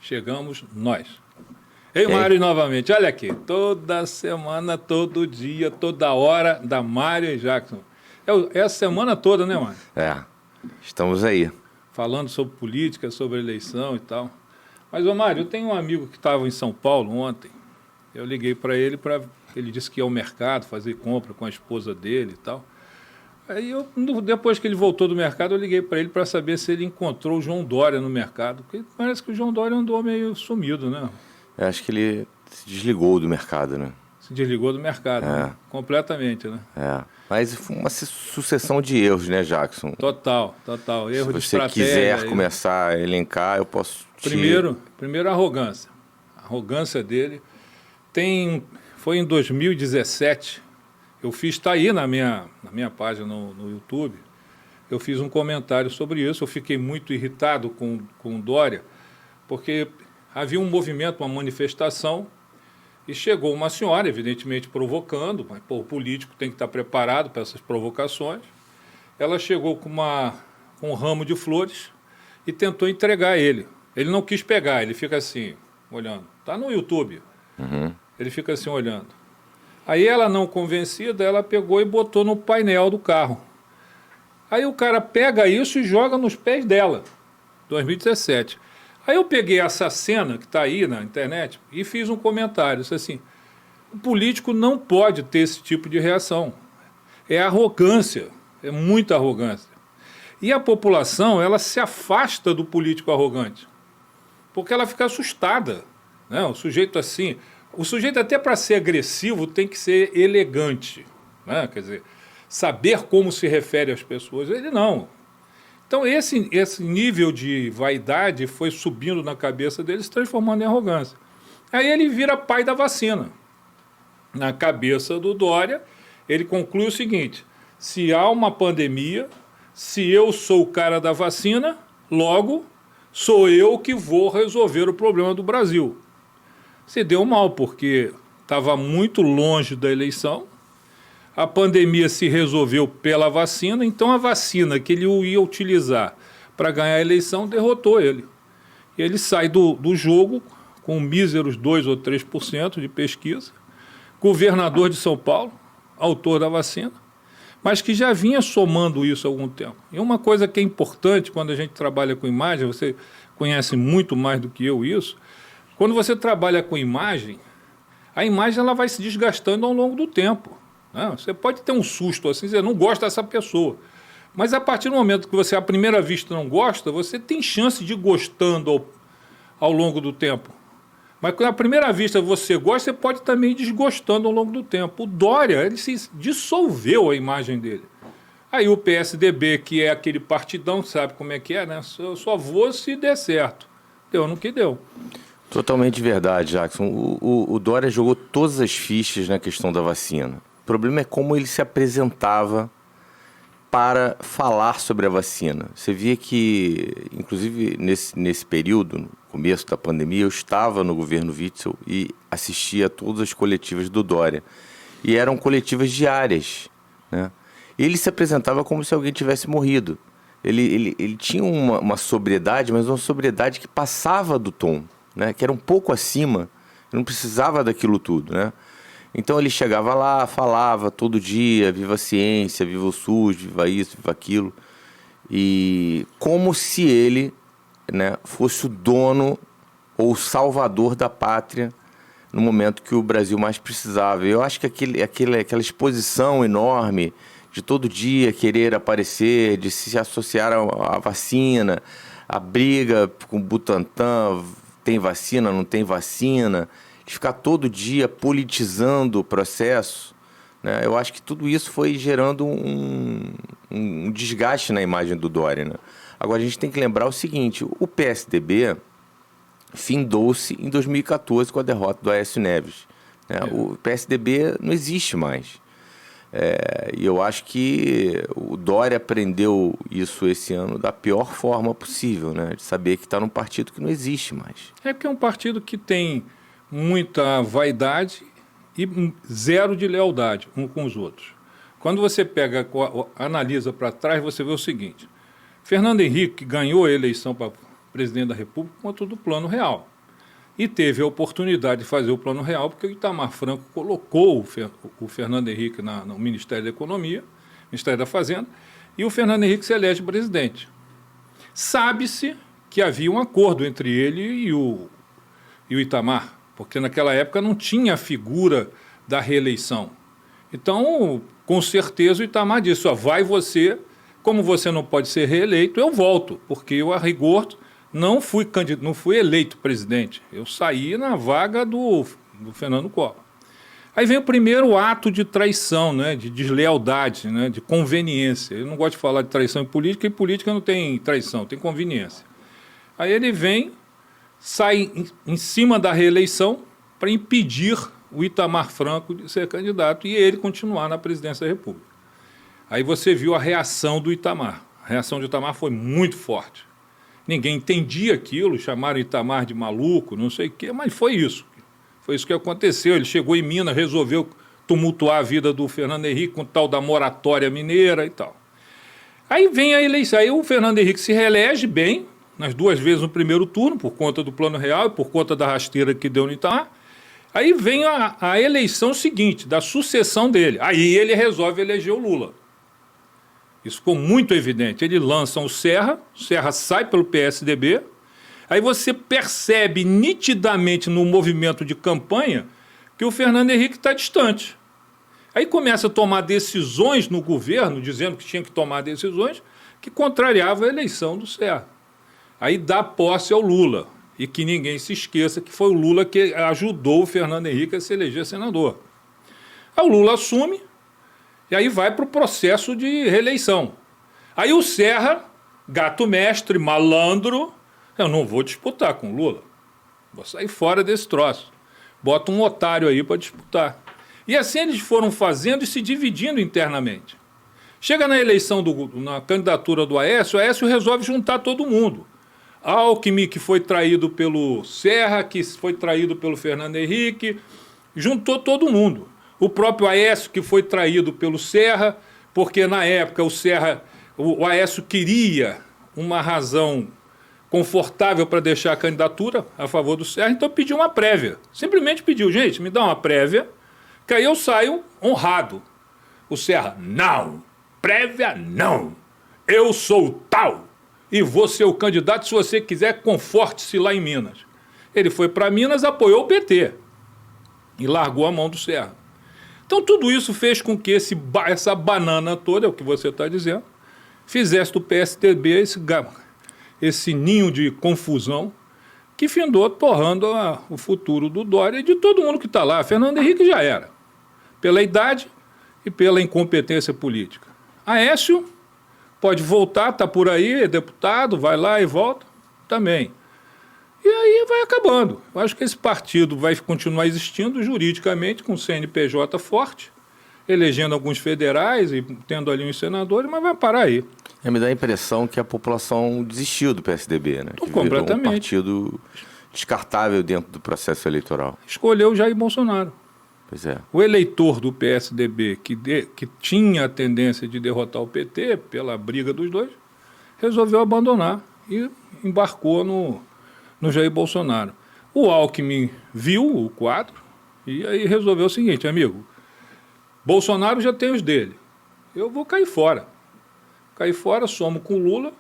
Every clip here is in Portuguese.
chegamos nós. Ei, Mário, novamente, olha aqui, toda semana, todo dia, toda hora, da Mário e Jackson. É a semana toda, né, Mário? Estamos aí. Falando sobre política, sobre eleição e tal. Mas, ô Mário, eu tenho um amigo que estava em São Paulo ontem. Eu liguei para ele, ele disse que ia ao mercado fazer compra com a esposa dele e tal. Aí, depois que ele voltou do mercado, eu liguei para ele para saber se ele encontrou o João Dória no mercado. Porque parece que o João Dória andou meio sumido, né? Eu acho que ele se desligou do mercado, né? Se desligou do mercado, né? Completamente, né? Mas foi uma sucessão de erros, né, Jackson? Total. Erro de estratégia. Se você quiser começar a elencar, eu posso Primeiro a arrogância. A arrogância dele foi em 2017. Eu fiz, está aí na minha página no YouTube, eu fiz um comentário sobre isso. Eu fiquei muito irritado com o Dória, porque havia um movimento, uma manifestação, e chegou uma senhora, evidentemente provocando, mas o político tem que estar preparado para essas provocações. Ela chegou com um ramo de flores e tentou entregar a ele. Ele não quis pegar, ele fica assim, olhando. Está no YouTube. Ele fica assim, olhando. Aí ela, não convencida, ela pegou e botou no painel do carro. Aí o cara pega isso e joga nos pés dela, 2017. Aí eu peguei essa cena que está aí na internet e fiz um comentário, disse assim, o político não pode ter esse tipo de reação. É arrogância, é muita arrogância. E a população, ela se afasta do político arrogante, porque ela fica assustada, né? O sujeito assim, o sujeito até para ser agressivo tem que ser elegante, né? Quer dizer, saber como se refere às pessoas, ele não. Então esse nível de vaidade foi subindo na cabeça dele, se transformando em arrogância. Aí ele vira pai da vacina. Na cabeça do Dória, ele conclui o seguinte, se há uma pandemia, se eu sou o cara da vacina, logo sou eu que vou resolver o problema do Brasil. Se deu mal, porque estava muito longe da eleição, a pandemia se resolveu pela vacina, então a vacina que ele ia utilizar para ganhar a eleição derrotou ele. Ele sai do jogo com míseros 2 ou 3% de pesquisa, governador de São Paulo, autor da vacina, mas que já vinha somando isso há algum tempo. E uma coisa que é importante quando a gente trabalha com imagem, você conhece muito mais do que eu isso, quando você trabalha com imagem, a imagem ela vai se desgastando ao longo do tempo. Você pode ter um susto assim, você não gosta dessa pessoa. Mas a partir do momento que você, à primeira vista, não gosta, você tem chance de ir gostando ao longo do tempo. Mas quando à primeira vista você gosta, você pode também ir desgostando ao longo do tempo. O Dória, ele se dissolveu a imagem dele. Aí o PSDB, que é aquele partidão, sabe como é que é, né? Eu só vou se der certo. Deu no que deu. Totalmente verdade, Jackson. O Dória jogou todas as fichas na questão da vacina. O problema é como ele se apresentava para falar sobre a vacina. Você via que, inclusive nesse período, no começo da pandemia, eu estava no governo Witzel e assistia a todas as coletivas do Dória. E eram coletivas diárias, né? Ele se apresentava como se alguém tivesse morrido. Ele tinha uma sobriedade, mas uma sobriedade que passava do tom, né? Que era um pouco acima, não precisava daquilo tudo, né? Então ele chegava lá, falava todo dia, viva a ciência, viva o SUS, viva isso, viva aquilo. E como se ele, né, fosse o dono ou o salvador da pátria no momento que o Brasil mais precisava. Eu acho que aquela exposição enorme de todo dia querer aparecer, de se associar à vacina, a briga com o Butantan, tem vacina, não tem vacina, de ficar todo dia politizando o processo, né? Eu acho que tudo isso foi gerando um desgaste na imagem do Dória, né? Agora a gente tem que lembrar o seguinte, o PSDB findou-se em 2014 com a derrota do Aécio Neves, né? O PSDB não existe mais. E eu acho que o Dória aprendeu isso esse ano da pior forma possível, né? De saber que está num partido que não existe mais. É porque é um partido que tem muita vaidade e zero de lealdade um com os outros. Quando você analisa para trás, você vê o seguinte, Fernando Henrique ganhou a eleição para presidente da República contra do Plano Real. e teve a oportunidade de fazer o Plano Real, porque o Itamar Franco colocou o Fernando Henrique no Ministério da Economia, Ministério da Fazenda, e o Fernando Henrique se elege presidente. Sabe-se que havia um acordo entre ele e o Itamar, porque naquela época não tinha a figura da reeleição. Então, com certeza, o Itamar disse, vai você, como você não pode ser reeleito, eu volto, porque eu, a rigor, não fui eleito presidente. Eu saí na vaga do Fernando Collor. Aí vem o primeiro ato de traição, né, de deslealdade, né, de conveniência. Eu não gosto de falar de traição em política não tem traição, tem conveniência. Aí ele sai em cima da reeleição para impedir o Itamar Franco de ser candidato e ele continuar na presidência da República. Aí você viu a reação do Itamar. A reação do Itamar foi muito forte. Ninguém entendia aquilo, chamaram o Itamar de maluco, não sei o quê, mas foi isso. Foi isso que aconteceu. Ele chegou em Minas, resolveu tumultuar a vida do Fernando Henrique com o tal da moratória mineira e tal. Aí vem a eleição. Aí o Fernando Henrique se reelege bem, nas 2 vezes no primeiro turno, por conta do Plano Real e por conta da rasteira que deu no Itamar. Aí vem a eleição seguinte, da sucessão dele. Aí ele resolve eleger o Lula. Isso ficou muito evidente. Ele lança o Serra sai pelo PSDB. Aí você percebe nitidamente no movimento de campanha que o Fernando Henrique está distante. Aí começa a tomar decisões no governo, dizendo que tinha que tomar decisões, que contrariava a eleição do Serra. Aí dá posse ao Lula. E que ninguém se esqueça que foi o Lula que ajudou o Fernando Henrique a se eleger senador. Aí o Lula assume e aí vai para o processo de reeleição. Aí o Serra, gato mestre, malandro, eu não vou disputar com o Lula. Vou sair fora desse troço. Bota um otário aí para disputar. E assim eles foram fazendo e se dividindo internamente. Chega na eleição, na candidatura do Aécio, o Aécio resolve juntar todo mundo. Alckmin, que foi traído pelo Serra, que foi traído pelo Fernando Henrique, juntou todo mundo. O próprio Aécio, que foi traído pelo Serra, porque na época o Aécio queria uma razão confortável para deixar a candidatura a favor do Serra, então pediu uma prévia. Simplesmente pediu, gente, me dá uma prévia, que aí eu saio honrado. O Serra, não, prévia não, eu sou tal. E vou ser o candidato, se você quiser, conforte-se lá em Minas. Ele foi para Minas, apoiou o PT e largou a mão do Serra. Então tudo isso fez com que essa banana toda, é o que você está dizendo, fizesse do PSDB esse ninho de confusão que findou torrando o futuro do Dória e de todo mundo que está lá. Fernando Henrique já era, pela idade e pela incompetência política. Aécio pode voltar, está por aí, é deputado, vai lá e volta, também. E aí vai acabando. Eu acho que esse partido vai continuar existindo juridicamente, com CNPJ forte, elegendo alguns federais e tendo ali uns senadores, mas vai parar aí. Me dá a impressão que a população desistiu do PSDB, né? Que completamente. Virou um partido descartável dentro do processo eleitoral. Escolheu Jair Bolsonaro. Pois é. O eleitor do PSDB, que tinha a tendência de derrotar o PT pela briga dos dois, resolveu abandonar e embarcou no Jair Bolsonaro. O Alckmin viu o quadro e aí resolveu o seguinte, amigo, Bolsonaro já tem os dele, eu vou cair fora. Cair fora, somo com o Lula,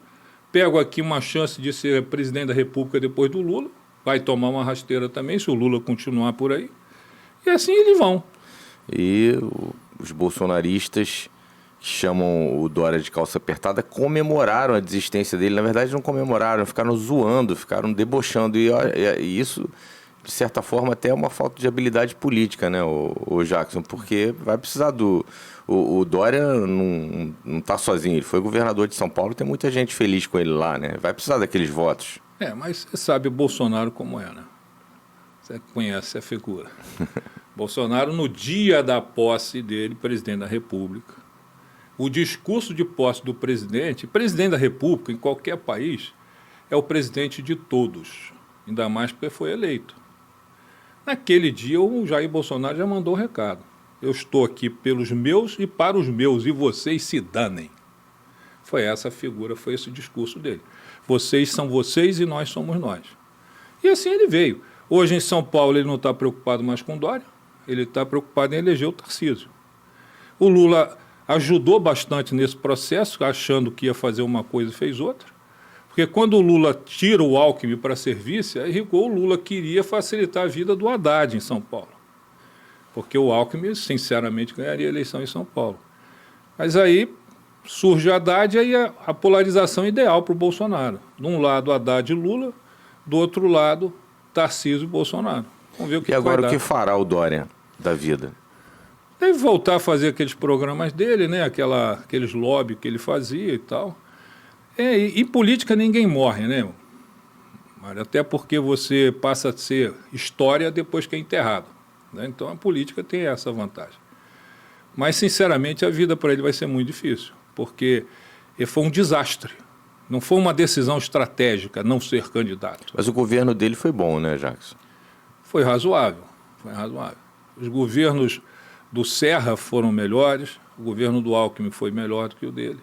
pego aqui uma chance de ser presidente da República depois do Lula, vai tomar uma rasteira também, se o Lula continuar por aí, e assim eles vão. E os bolsonaristas que chamam o Dória de calça apertada comemoraram a desistência dele. Na verdade, não comemoraram, ficaram zoando, ficaram debochando. E isso, de certa forma, até é uma falta de habilidade política, né, o Jackson? Porque vai precisar do... O Dória não está sozinho, ele foi governador de São Paulo, tem muita gente feliz com ele lá, né? Vai precisar daqueles votos. Mas você sabe o Bolsonaro como é, né? Você conhece a figura. Bolsonaro, no dia da posse dele, presidente da República, o discurso de posse do presidente da República, em qualquer país, é o presidente de todos, ainda mais porque foi eleito. Naquele dia, o Jair Bolsonaro já mandou o recado. Eu estou aqui pelos meus e para os meus, e vocês se danem. Foi essa a figura, foi esse o discurso dele. Vocês são vocês e nós somos nós. E assim ele veio. Hoje em São Paulo ele não está preocupado mais com Dória, ele está preocupado em eleger o Tarcísio. O Lula ajudou bastante nesse processo, achando que ia fazer uma coisa e fez outra. Porque quando o Lula tira o Alckmin para ser vice, aí o Lula queria facilitar a vida do Haddad em São Paulo. Porque o Alckmin, sinceramente, ganharia a eleição em São Paulo. Mas aí surge o Haddad e aí a polarização ideal para o Bolsonaro. De um lado, Haddad e Lula, do outro lado, Tarcísio e Bolsonaro. Vamos ver o que E agora vai o que dar. fará o Dória da vida? Deve voltar a fazer aqueles programas dele, né? Aqueles lobby que ele fazia e tal. E política ninguém morre, né? Mário? Até porque você passa a ser história depois que é enterrado, né? Então a política tem essa vantagem. Mas, sinceramente, a vida para ele vai ser muito difícil, porque foi um desastre. Não foi uma decisão estratégica não ser candidato. Mas o governo dele foi bom, né, Jackson? Foi razoável, foi razoável. Os governos do Serra foram melhores, o governo do Alckmin foi melhor do que o dele.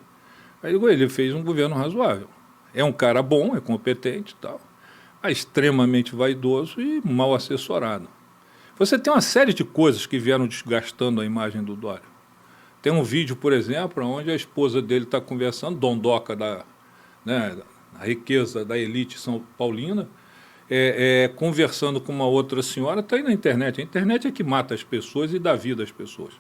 Aí ele fez um governo razoável. É um cara bom, é competente e tal, mas extremamente vaidoso e mal assessorado. Você tem uma série de coisas que vieram desgastando a imagem do Dória. Tem um vídeo, por exemplo, onde a esposa dele está conversando, dondoca da riqueza da elite são paulina, conversando com uma outra senhora, está aí na internet. A internet é que mata as pessoas e dá vida às pessoas.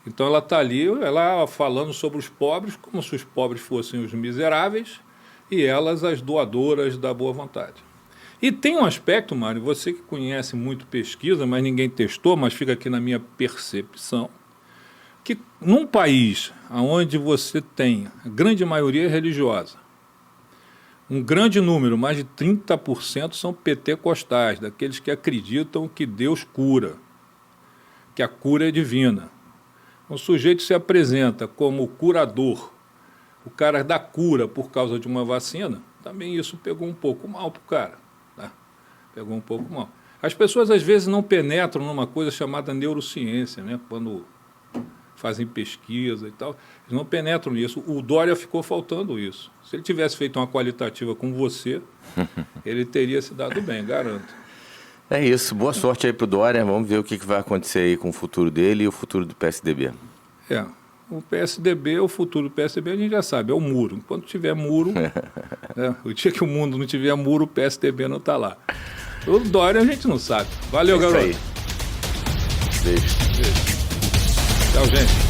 Então ela está ali, ela falando sobre os pobres, como se os pobres fossem os miseráveis e elas as doadoras da boa vontade. E tem um aspecto, Mário, você que conhece muito pesquisa, mas ninguém testou, mas fica aqui na minha percepção, que num país onde você tem a grande maioria religiosa, um grande número, mais de 30% são pentecostais, daqueles que acreditam que Deus cura, que a cura é divina. Um sujeito se apresenta como curador, o cara dá cura por causa de uma vacina, também isso pegou um pouco mal para o cara. Tá? Pegou um pouco mal. As pessoas às vezes não penetram numa coisa chamada neurociência, né? Quando fazem pesquisa e tal, eles não penetram nisso. O Dória ficou faltando isso. Se ele tivesse feito uma qualitativa com você, ele teria se dado bem, garanto. É isso, boa sorte aí pro Dória, vamos ver o que vai acontecer aí com o futuro dele e o futuro do PSDB. O PSDB, o futuro do PSDB a gente já sabe, é o muro. Enquanto tiver muro, o dia que o mundo não tiver muro, o PSDB não está lá. O Dória a gente não sabe. Valeu, garoto. Beijo. Tchau, gente.